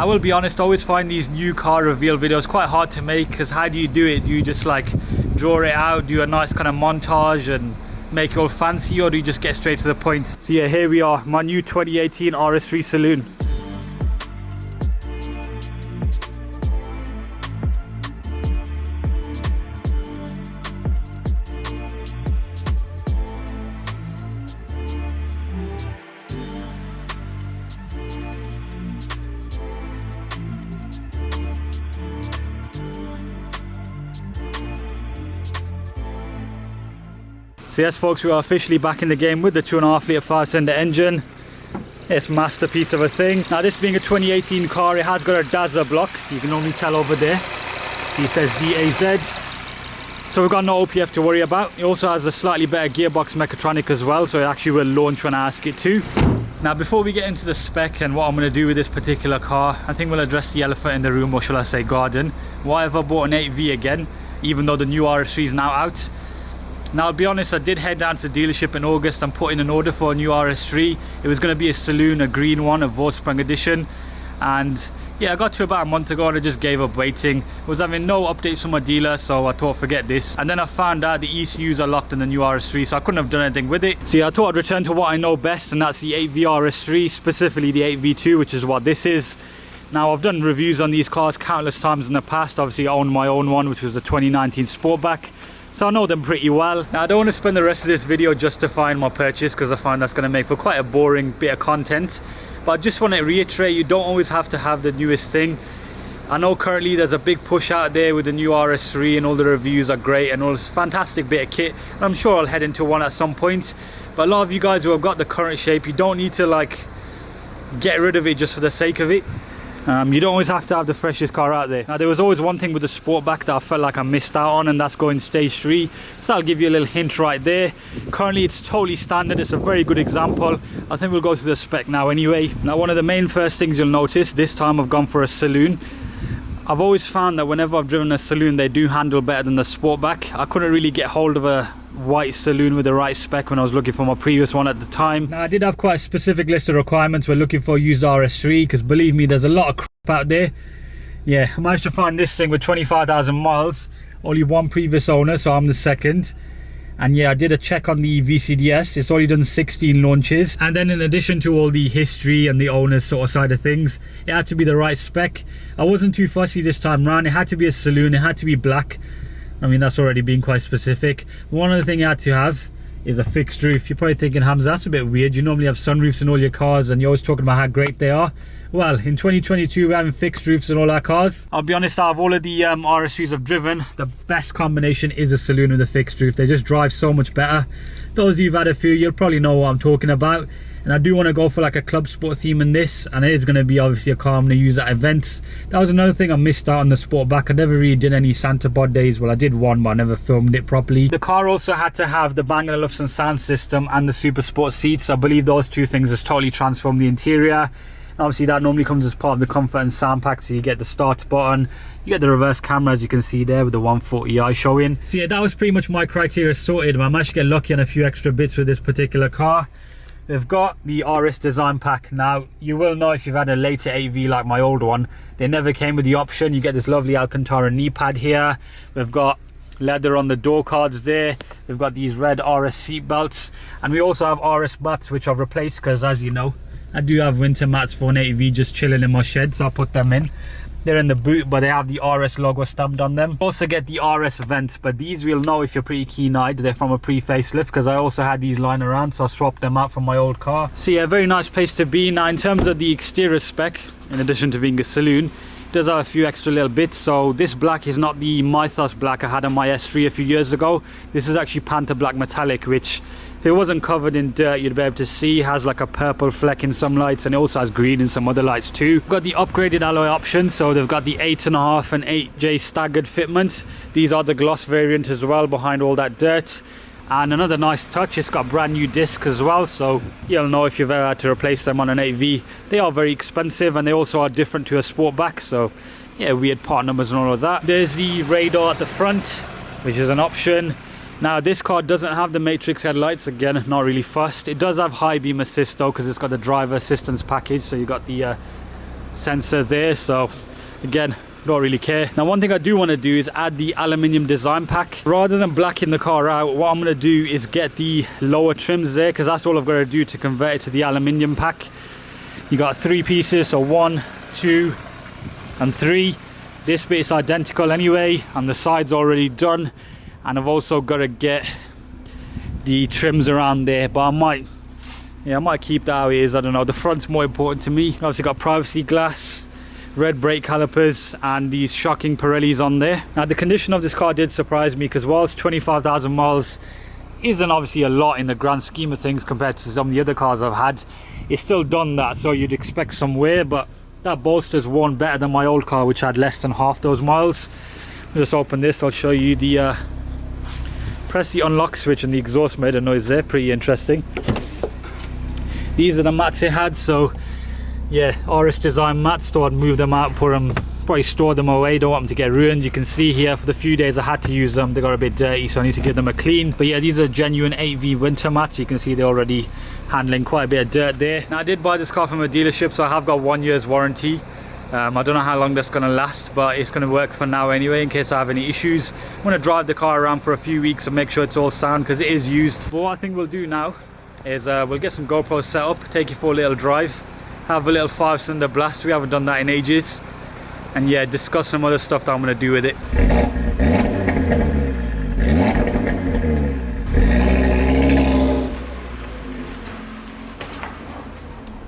will be honest, I always find these new car reveal videos quite hard to make, because how do you do it? Do you just like draw it out, do a nice kind of montage and make it all fancy, or do you just get straight to the point? So yeah, here we are, my new 2018 RS3 saloon. So yes folks, we are officially back in the game with the 2.5 litre 5-cylinder engine. It's a masterpiece of a thing. Now this being a 2018 car, it has got a Dazzler block. You can only tell over there. See, it says DAZ. So we've got no OPF to worry about. It also has a slightly better gearbox mechatronic as well, so it actually will launch when I ask it to. Now before we get into the spec and what I'm going to do with this particular car, I think we'll address the elephant in the room, or shall I say garden. Why have I bought an 8V again, even though the new RS3 is now out? Now I'll be honest, I did head down to the dealership in August and put in an order for a new RS3. It was going to be a saloon, a green one, a Vorsprung edition. And yeah, I got to about a month ago and I just gave up waiting. I was having no updates from my dealer, so I thought forget this. And then I found out the ECUs are locked in the new RS3, so I couldn't have done anything with it. So yeah, I thought I'd return to what I know best, and that's the 8V RS3, specifically the 8V2, which is what this is. Now I've done reviews on these cars countless times in the past. Obviously I own my own one, which was the 2019 Sportback. So I know them pretty well. Now I don't want to spend the rest of this video justifying my purchase, because I find that's going to make for quite a boring bit of content. But I just want to reiterate, you don't always have to have the newest thing. I know currently there's a big push out there with the new RS3 and all the reviews are great and all this fantastic bit of kit. And I'm sure I'll head into one at some point. But a lot of you guys who have got the current shape, you don't need to like get rid of it just for the sake of it. You don't always have to have the freshest car out there. Now there was always one thing with the Sportback that I felt like I missed out on, and that's going stage 3. So I'll give you a little hint right there. Currently it's totally standard. It's a very good example. I think we'll go through the spec now anyway. Now one of the main first things you'll notice, this time I've gone for a saloon. I've always found that whenever I've driven a saloon, they do handle better than the Sportback. I couldn't really get hold of a white saloon with the right spec when I was looking for my previous one at the time. Now I did have quite a specific list of requirements when looking for a used RS3, because believe me, there's a lot of crap out there. Yeah, I managed to find this thing with 25,000 miles, only one previous owner, so I'm the second. And yeah, I did a check on the VCDS. It's already done 16 launches. And then in addition to all the history and the owner's sort of side of things, it had to be the right spec. I wasn't too fussy this time around. It had to be a saloon. It had to be black. I mean, that's already been quite specific. One other thing you had to have is a fixed roof. You're probably thinking, Hamza, that's a bit weird. You normally have sunroofs in all your cars and you're always talking about how great they are. Well, in 2022, we're having fixed roofs in all our cars. I'll be honest, out of all of the RS3s I've driven, the best combination is a saloon with a fixed roof. They just drive so much better. Those of you who've had a few, you'll probably know what I'm talking about. And I do want to go for like a club sport theme in this, and it is going to be obviously a car I'm going to use at events. That was another thing I missed out on the Sportback. I never really did any Santa Pod days. Well, I did one, but I never filmed it properly. The car also had to have the Bang & Olufsen sound system and the Super Sport seats. I believe those two things has totally transformed the interior. Obviously that normally comes as part of the comfort and sound pack, so you get the start button, you get the reverse camera as you can see there with the 140i showing. So yeah, that was pretty much my criteria sorted. I managed to get lucky on a few extra bits with this particular car. We've got the RS design pack. Now you will know if you've had a later 8V like my old one, they never came with the option. You get this lovely Alcantara knee pad here. We've got leather on the door cards there. We've got these red RS seat belts, and we also have RS mats, which I've replaced because, as you know, I do have winter mats for an 8V just chilling in my shed, so I'll put them in. They're in the boot, but they have the RS logo stamped on them. Also get the RS vents, but these we'll know if you're pretty keen-eyed. They're from a pre-facelift, because I also had these lying around, so I swapped them out from my old car. So yeah, very nice place to be. Now in terms of the exterior spec, in addition to being a saloon, it does have a few extra little bits. So this black is not the Mythos black I had on my S3 a few years ago. This is actually Panther Black Metallic, which if it wasn't covered in dirt you'd be able to see. It has like a purple fleck in some lights, and it also has green in some other lights too. Got the upgraded alloy options, so they've got the 8.5 and 8J staggered fitment. These are the gloss variant as well behind all that dirt. And another nice touch, it's got brand new discs as well, so you'll know if you've ever had to replace them on an 8V. They are very expensive, and they also are different to a Sportback, so yeah, weird part numbers and all of that. There's the radar at the front, which is an option. Now this car doesn't have the matrix headlights, again not really fussed. It does have high beam assist though, because it's got the driver assistance package, so you got the sensor there, so again, don't really care. Now one thing I do want to do is add the aluminium design pack. Rather than blacking the car out, what I'm going to do is get the lower trims there, because that's all I've got to do to convert it to the aluminium pack. You got 3 pieces, so 1, 2 and 3. This bit is identical anyway, and the side's already done, and I've also got to get the trims around there, but I might keep that how it is. I don't know, the front's more important to me. Obviously got privacy glass, red brake calipers, and these shocking Pirellis on there. Now the condition of this car did surprise me, because whilst 25,000 miles isn't obviously a lot in the grand scheme of things compared to some of the other cars I've had, it's still done that, so you'd expect some wear, but that bolster's worn better than my old car, which had less than half those miles. I'll just open this, I'll show you the press the unlock switch and the exhaust made a noise there, pretty interesting. These are the mats it had, so yeah, RS design mats, thought I'd move them out, put them, probably store them away, don't want them to get ruined. You can see here for the few days I had to use them, they got a bit dirty, so I need to give them a clean. But yeah, these are genuine 8V winter mats. You can see they're already handling quite a bit of dirt there. Now I did buy this car from a dealership, so I have got 1 year's warranty. I don't know how long that's going to last, but it's going to work for now anyway, in case I have any issues. I'm going to drive the car around for a few weeks and make sure it's all sound, because it is used. But what I think we'll do now is we'll get some GoPros set up, take you for a little drive, have a little 5-cylinder blast. We haven't done that in ages, and yeah, discuss some other stuff that I'm going to do with it.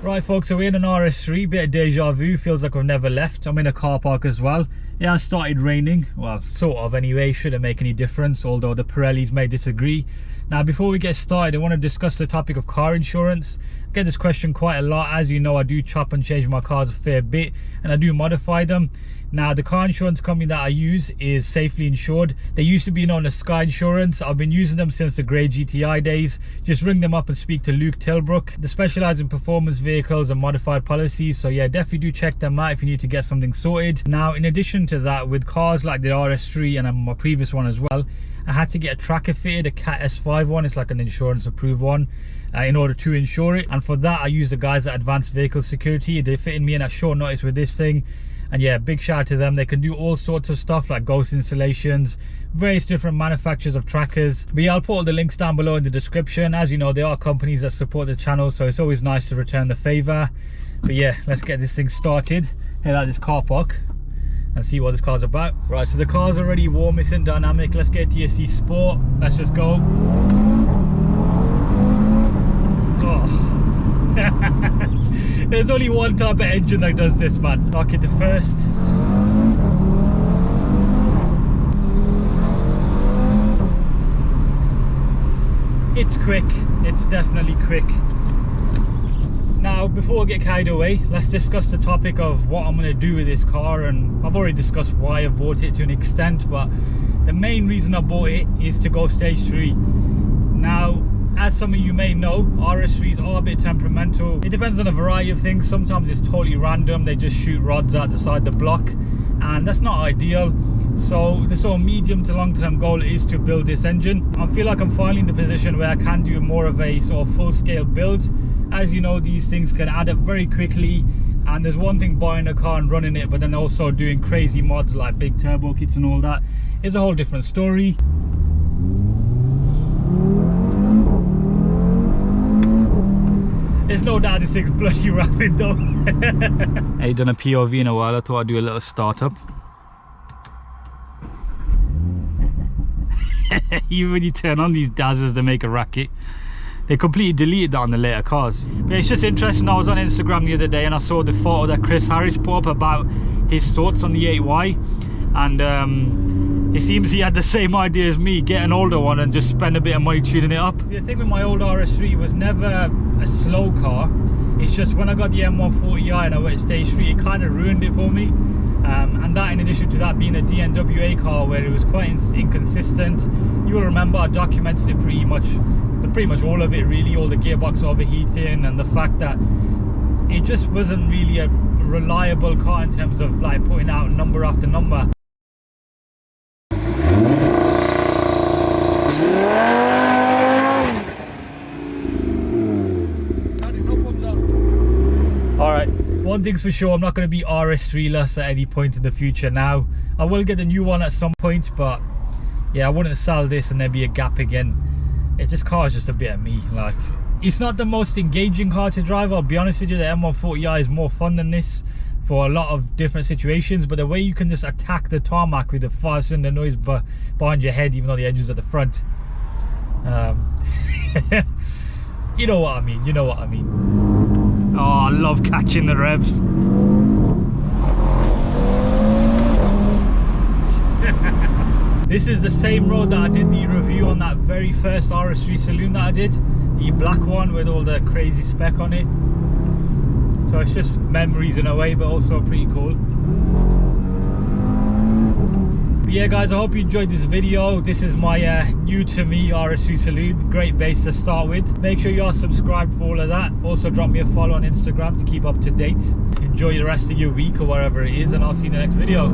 Right folks, so we're in an RS3, bit of deja vu, feels like we've never left. I'm in a car park as well. It has started raining, well, sort of anyway, shouldn't make any difference, although the Pirellis may disagree. Now before we get started, I want to discuss the topic of car insurance. I get this question quite a lot. As you know, I do chop and change my cars a fair bit, and I do modify them. Now the car insurance company that I use is Safely Insured. They used to be known as Sky Insurance. I've been using them since the grey GTI days. Just ring them up and speak to Luke Tilbrook. They specialise in performance vehicles and modified policies, so yeah, definitely do check them out if you need to get something sorted. Now in addition to that, with cars like the RS3 and my previous one as well, I had to get a tracker fitted, a Cat S5 one. It's like an insurance approved one, in order to insure it. And for that I use the guys at Advanced Vehicle Security. They fitted me in at short notice with this thing, and yeah, big shout out to them. They can do all sorts of stuff like ghost installations, various different manufacturers of trackers. But yeah, I'll put all the links down below in the description. As you know, there are companies that support the channel, so it's always nice to return the favor. But yeah, let's get this thing started. Head out this car park and see what this car's about. Right, so the car's already warm, it's in dynamic. Let's get TSC Sport. Let's just go. Oh. There's only one type of engine that does this, man. Lock it to first. It's quick, it's definitely quick. Now, before I get carried away, let's discuss the topic of what I'm going to do with this car. And I've already discussed why I've bought it to an extent, but the main reason I bought it is to go stage 3. Now, as some of you may know, RS3s are a bit temperamental. It depends on a variety of things. Sometimes it's totally random, they just shoot rods out the side of the block, and that's not ideal. So the sort of medium to long term goal is to build this engine. I feel like I'm finally in the position where I can do more of a sort of full scale build. As you know, these things can add up very quickly, and there's one thing buying a car and running it, but then also doing crazy mods like big turbo kits and all that is a whole different story. There's no doubt this thing's bloody rapid though. I ain't done a POV in a while, I thought I'd do a little startup. Even when you turn on these dazzers, they make a racket. They completely deleted that on the later cars. But it's just interesting, I was on Instagram the other day and I saw the photo that Chris Harris put up about his thoughts on the 8Y, and it seems he had the same idea as me, get an older one and just spend a bit of money tuning it up. See, the thing with my old RS3 was never a slow car, it's just when I got the M140i and I went to stage 3, it kind of ruined it for me. And that, in addition to that being a DNWA car where it was quite inconsistent. You will remember I documented it pretty much all of it really, all the gearbox overheating and the fact that it just wasn't really a reliable car in terms of like putting out number after number. Alright, One thing's for sure, I'm not going to be RS3-less at any point in the future now. I will get a new one at some point, but yeah, I wouldn't sell this and there'd be a gap again. This car is just a bit of me. Like, it's not the most engaging car to drive, I'll be honest with you. The M140i is more fun than this for a lot of different situations, but the way you can just attack the tarmac with the 5-cylinder noise behind your head, even though the engine's at the front, you know what I mean, you know what I mean. Oh, I love catching the revs. This is the same road that I did the review on, that very first RS3 saloon that I did, the black one with all the crazy spec on it. So it's just memories in a way, but also pretty cool. But yeah guys, I hope you enjoyed this video. This is my new to me RS3 saloon. Great base to start with. Make sure you are subscribed for all of that. Also drop me a follow on Instagram to keep up to date. Enjoy the rest of your week or wherever it is, and I'll see you in the next video.